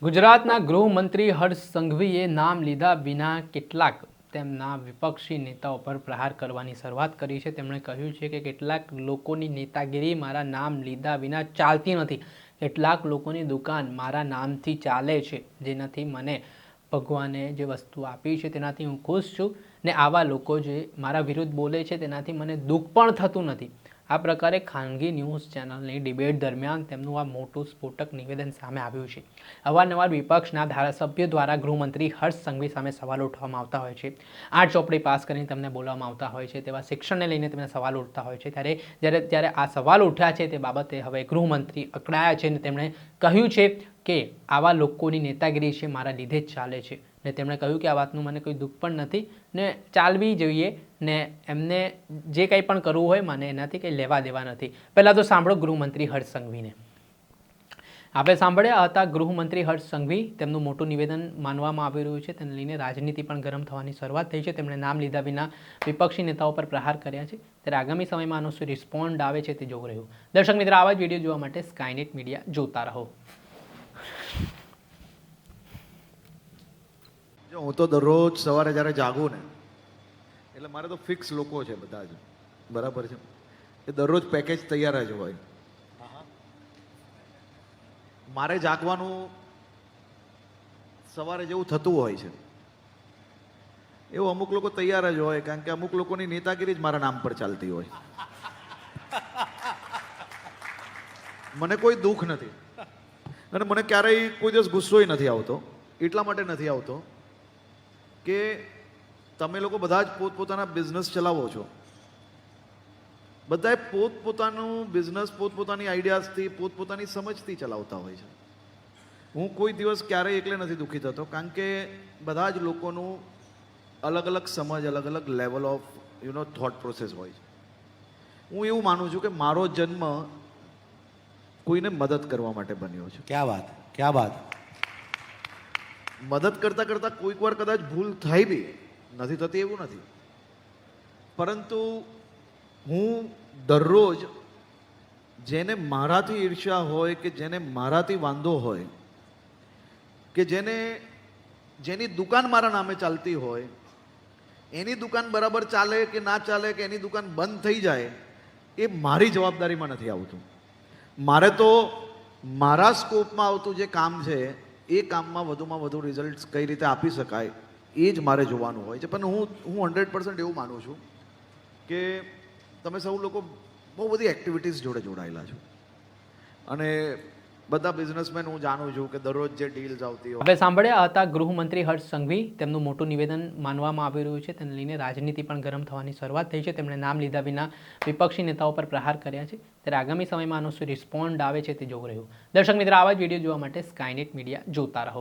ગુજરાતના ગૃહમંત્રી હર્ષ સંઘવીએ નામ લીધા વિના કેટલાક તેમના વિપક્ષી નેતાઓ પર પ્રહાર કરવાની શરૂઆત કરી છે। તેમણે કહ્યું છે કે કેટલાક લોકોની નેતાગીરી મારા નામ લીધા વિના ચાલતી નથી, કેટલાક લોકોની દુકાન મારા નામથી ચાલે છે, જેનાથી મને ભગવાને જે વસ્તુ આપી છે તેનાથી હું ખુશ છું ને આવા લોકો જે મારા વિરુદ્ધ બોલે છે તેનાથી મને દુઃખ પણ થતું નથી। આ પ્રકારે ખાનગી ન્યૂઝ ચેનલની ડિબેટ દરમિયાન તેમનું આ મોટું સ્ફોટક નિવેદન સામે આવ્યું છે। અવારનવાર વિપક્ષના ધારાસભ્યો દ્વારા ગૃહમંત્રી હર્ષ સંઘવી સામે સવાલો ઉઠવામાં આવતા હોય છે। 8 ચોપડી પાસ કરીને તેમને બોલવામાં આવતા હોય છે, તેવા શિક્ષણને લઈને તેમને સવાલો ઉઠતા હોય છે। જ્યારે આ સવાલો ઉઠ્યા છે તે બાબતે હવે ગૃહમંત્રી અકળાયા છે અને તેમણે કહ્યું છે કે આવા લોકોની નેતાગીરી છે મારા લીધે જ ચાલે છે ને તેમણે કહ્યું કે આ વાતનું મને કોઈ દુઃખ પણ નથી ને ચાલવી જોઈએ ને એમને જે કંઈ પણ કરવું હોય મને એનાથી કંઈ લેવા દેવા નથી। પહેલાં તો સાંભળો ગૃહમંત્રી હર્ષ સંઘવીને। આપણે સાંભળ્યા હતા ગૃહમંત્રી હર્ષ સંઘવી, તેમનું મોટું નિવેદન માનવામાં આવી રહ્યું છે, તેને લઈને રાજનીતિ પણ ગરમ થવાની શરૂઆત થઈ છે। તેમણે નામ લીધા વિના વિપક્ષી નેતાઓ પર પ્રહાર કર્યા છે, ત્યારે આગામી સમયમાં આનો શું રિસ્પોન્ડ આવે છે તે જોવું રહ્યું। દર્શક મિત્રો, આવા જ વિડીયો જોવા માટે સ્કાયનેટ મીડિયા જોતા રહો। જો હું તો દરરોજ સવારે જ્યારે જાગું ને એટલે મારે તો ફિક્સ લોકો છે બધા જ, બરાબર છે, એ દરરોજ પેકેજ તૈયાર જ હોય। મારે જાગવાનું સવારે જેવું થતું હોય છે એવું અમુક લોકો તૈયાર જ હોય, કારણ કે અમુક લોકોની નેતાગીરી જ મારા નામ પર ચાલતી હોય। મને કોઈ દુઃખ નથી અને મને ક્યારેય કોઈ દિવસ ગુસ્સોય નથી આવતો। એટલા માટે નથી આવતો કે તમે લોકો બધા જ પોતપોતાના બિઝનેસ ચલાવો છો, બધાએ પોતપોતાનું બિઝનેસ પોતપોતાની આઈડિયાઝથી પોતપોતાની સમજથી ચલાવતા હોય છે। હું કોઈ દિવસ ક્યારેય એકલે નથી દુઃખી થતો, કારણ કે બધા જ લોકોનું અલગ અલગ સમજ, અલગ અલગ લેવલ ઓફ થોટ પ્રોસેસ હોય છે। હું એવું માનું છું કે મારો જન્મ કોઈને મદદ કરવા માટે બન્યો છે। क्या बात, क्या बात। મદદ કરતાં કરતાં કોઈક વાર કદાચ ભૂલ થઈ બી નથી થતી એવું નથી, પરંતુ હું દરરોજ જેને મારાથી ઈર્ષ્યા હોય કે જેને મારાથી વાંધો હોય કે જેની દુકાન મારા નામે ચાલતી હોય, એની દુકાન બરાબર ચાલે કે ના ચાલે કે એની દુકાન બંધ થઈ જાય એ મારી જવાબદારીમાં નથી આવતું। મારે તો મારા સ્કોપમાં આવતું જે કામ છે એ કામમાં વધુમાં વધુ રિઝલ્ટ કઈ રીતે આપી શકાય એ જ મારે જોવાનું હોય છે। પણ હું 100% એવું માનું છું કે તમે સૌ લોકો બહુ બધી એક્ટિવિટીઝ જોડે જોડાયેલા છો અને બધા બિઝનેસમેન હું જાણું છું કે દરરોજ જે ડીલ્સ આવતી હોય। હવે સાંભળ્યા હતા ગૃહમંત્રી હર્ષ સંઘવી, તેમનું મોટું નિવેદન માનવામાં આવી રહ્યું છે, તેને લઈને રાજનીતિ પણ ગરમ થવાની શરૂઆત થઈ છે। તેમણે નામ લીધા વિના વિપક્ષી નેતાઓ પર પ્રહાર કર્યા છે, ત્યારે આગામી સમયમાં આનો શું રિસ્પોન્ડ આવે છે તે જોવું રહ્યું। દર્શક મિત્રો, આવા જ વિડીયો જોવા માટે સ્કાયનેટ મીડિયા જોતા રહો।